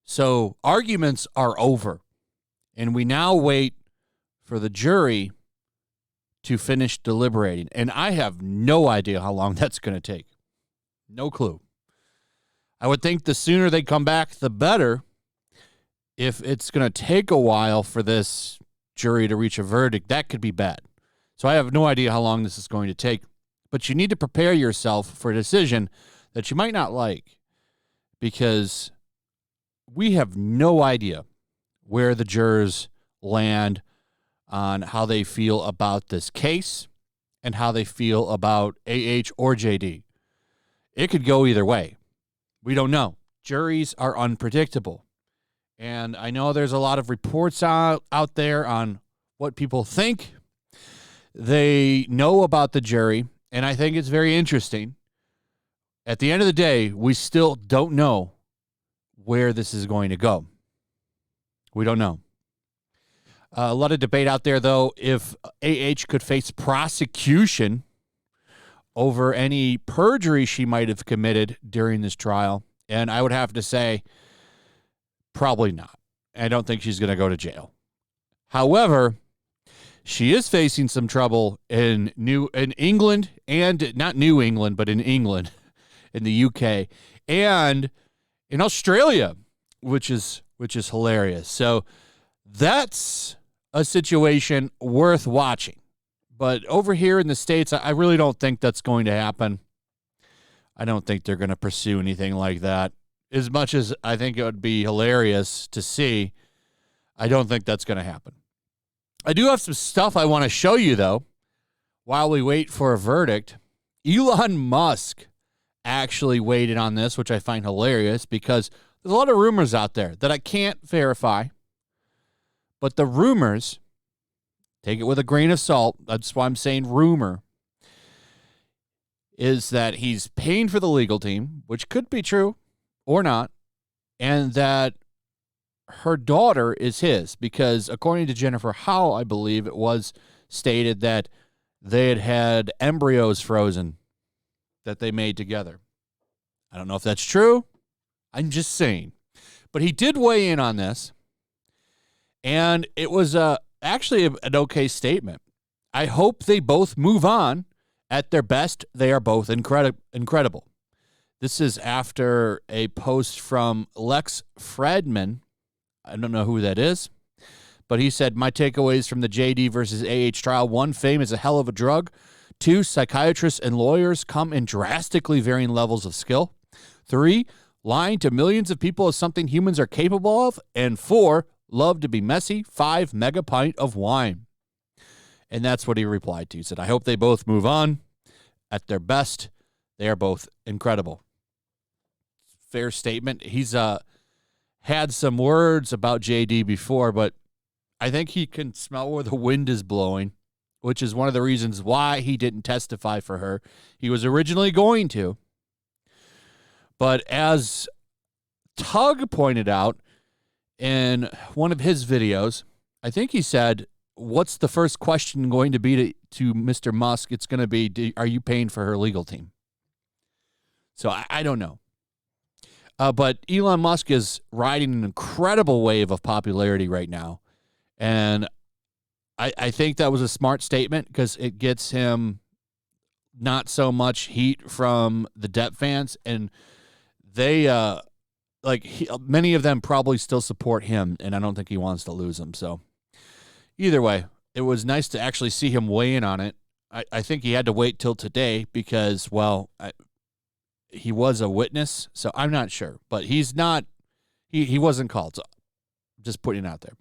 So arguments are over, and we now wait for the jury to finish deliberating. And I have no idea how long that's going to take. No clue. I would think the sooner they come back, the better. If it's going to take a while for this jury to reach a verdict, that could be bad. So I have no idea how long this is going to take. But you need to prepare yourself for a decision that you might not like, because we have no idea where the jurors land on how they feel about this case and how they feel about AH or JD. It could go either way. We don't know. Juries are unpredictable. And I know there's a lot of reports out there on what people think they know about the jury, and I think it's very interesting. At the end of the day, we still don't know where this is going to go. We don't know. A lot of debate out there, though, if AH could face prosecution over any perjury she might have committed during this trial. And I would have to say, probably not. I don't think she's going to go to jail. However, she is facing some trouble in England, and not New England, but in England, in the UK, and in Australia, which is hilarious. So that's a situation worth watching. But over here in the States, I really don't think that's going to happen. I don't think they're going to pursue anything like that. As much as I think it would be hilarious to see, I don't think that's going to happen. I do have some stuff I want to show you, though, while we wait for a verdict. Elon Musk actually weighed in on this, which I find hilarious, because there's a lot of rumors out there that I can't verify. But the rumors, take it with a grain of salt, that's why I'm saying rumor, is that he's paying for the legal team, which could be true or not, and that her daughter is his, because according to Jennifer Howell, I believe it was stated that they had embryos frozen that they made together. I don't know if that's true. I'm just saying. But he did weigh in on this, and it was actually an okay statement. I hope they both move on. At their best, they are both incredible. This is after a post from Lex Fredman. I don't know who that is, but he said, my takeaways from the JD versus AH trial: 1, fame is a hell of a drug. 2, psychiatrists and lawyers come in drastically varying levels of skill. 3, lying to millions of people is something humans are capable of. And 4, love to be messy. 5, mega pint of wine. And that's what he replied to. He said, I hope they both move on. At their best, they are both incredible. Fair statement. He's had some words about JD before, but I think he can smell where the wind is blowing, which is one of the reasons why he didn't testify for her. He was originally going to. But as Tug pointed out in one of his videos, I think he said, what's the first question going to be to Mr. Musk? It's going to be, are you paying for her legal team? So I don't know. But Elon Musk is riding an incredible wave of popularity right now. And I think that was a smart statement, because it gets him not so much heat from the Depp fans. And they, many of them probably still support him, and I don't think he wants to lose them. So either way, it was nice to actually see him weigh in on it. I think he had to wait till today because, he was a witness, so I'm not sure. But he's not, he wasn't called, so just putting it out there.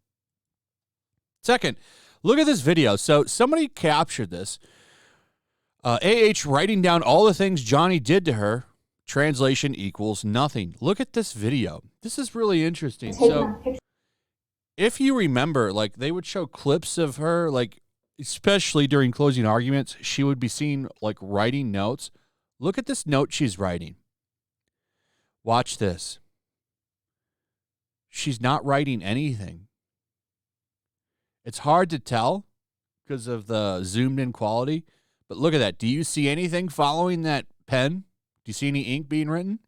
Second, look at this video. So somebody captured this. AH writing down all the things Johnny did to her. Translation equals nothing. Look at this video. This is really interesting. So if you remember, they would show clips of her, especially during closing arguments, she would be seen, writing notes. Look at this note she's writing. Watch this. She's not writing anything. It's hard to tell because of the zoomed in quality, But look at that. Do you see anything following that pen? Do you see any ink being written?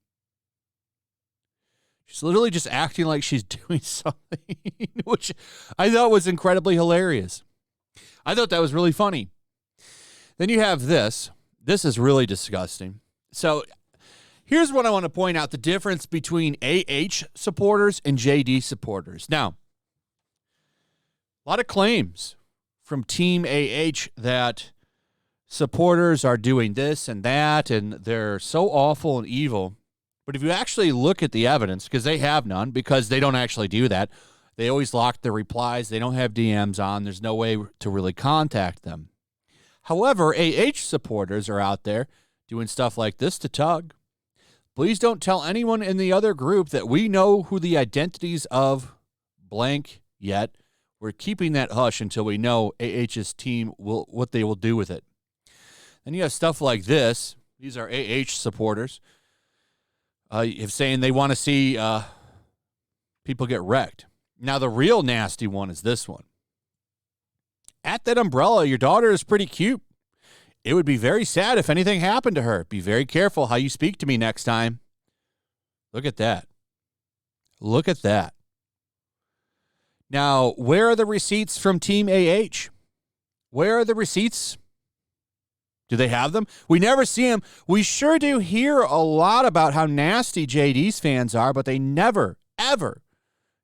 She's literally just acting like she's doing something, which I thought was incredibly hilarious. I thought that was really funny. Then you have this. This is really disgusting. So here's what I want to point out, the difference between AH supporters and JD supporters. Now, a lot of claims from Team AH that supporters are doing this and that, and they're so awful and evil. But if you actually look at the evidence, because they have none, because they don't actually do that, they always lock their replies. They don't have DMs on. There's no way to really contact them. However, AH supporters are out there doing stuff like this to Tug. Please don't tell anyone in the other group that we know who the identities of blank yet. We're keeping that hush until we know AH's team what they will do with it. Then you have stuff like this. These are AH supporters. Saying they want to see people get wrecked. Now, the real nasty one is this one. At that umbrella, your daughter is pretty cute. It would be very sad if anything happened to her. Be very careful how you speak to me next time. Look at that. Look at that. Now, where are the receipts from Team AH? Where are the receipts? Do they have them? We never see them. We sure do hear a lot about how nasty JD's fans are, but they never, ever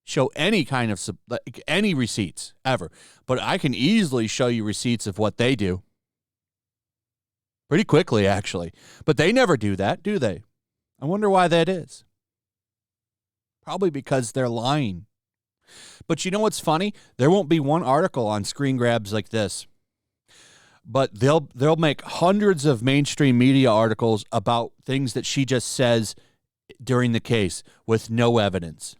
show any kind of any receipts, ever. But I can easily show you receipts of what they do. Pretty quickly, actually. But they never do that, do they? I wonder why that is. Probably because they're lying. But you know what's funny? There won't be one article on screen grabs like this. But they'll make hundreds of mainstream media articles about things that she just says during the case with no evidence.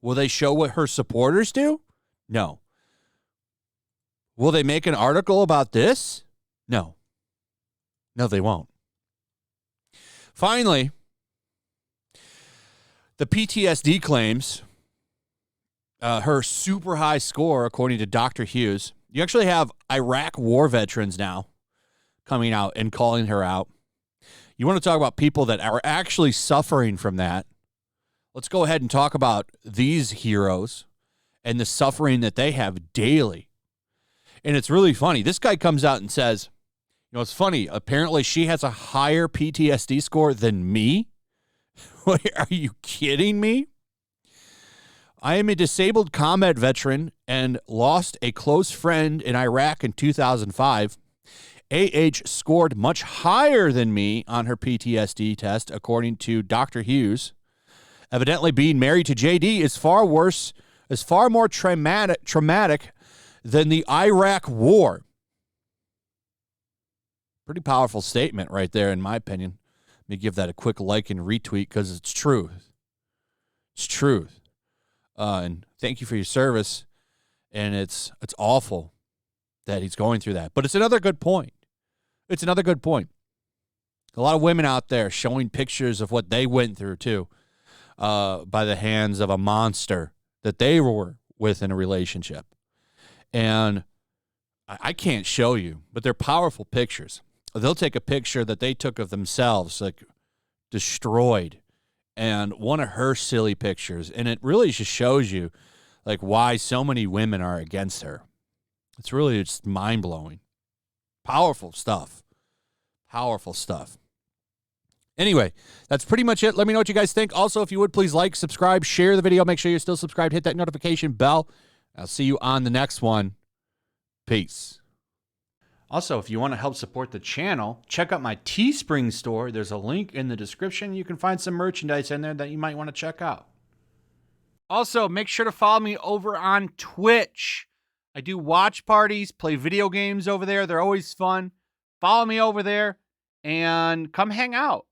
Will they show what her supporters do? No. Will they make an article about this? No. No, they won't. Finally, the PTSD claims, her super high score, according to Dr. Hughes. You actually have Iraq war veterans now coming out and calling her out. You want to talk about people that are actually suffering from that? Let's go ahead and talk about these heroes and the suffering that they have daily. And it's really funny. This guy comes out and says, you know, it's funny. Apparently she has a higher PTSD score than me. Are you kidding me? I am a disabled combat veteran and lost a close friend in Iraq in 2005. AH scored much higher than me on her PTSD test, according to Dr. Hughes. Evidently, being married to JD is far more traumatic than the Iraq war. Pretty powerful statement right there, in my opinion. Let me give that a quick like and retweet because it's truth. It's truth. And thank you for your service. And it's awful that he's going through that. But it's another good point. It's another good point. A lot of women out there showing pictures of what they went through, too, by the hands of a monster that they were with in a relationship. And I can't show you, but they're powerful pictures. They'll take a picture that they took of themselves, like destroyed, and one of her silly pictures. And it really just shows you like why so many women are against her. It's really just mind-blowing. Powerful stuff. Powerful stuff. Anyway, that's pretty much it. Let me know what you guys think. Also, if you would, please like, subscribe, share the video. Make sure you're still subscribed. Hit that notification bell. I'll see you on the next one. Peace. Also, if you want to help support the channel, check out my Teespring store. There's a link in the description. You can find some merchandise in there that you might want to check out. Also, make sure to follow me over on Twitch. I do watch parties, play video games over there. They're always fun. Follow me over there and come hang out.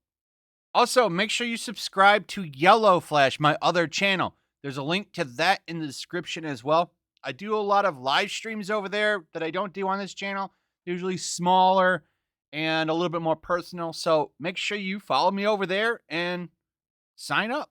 Also, make sure you subscribe to YellowFlash, my other channel. There's a link to that in the description as well. I do a lot of live streams over there that I don't do on this channel. Usually smaller and a little bit more personal. So make sure you follow me over there and sign up.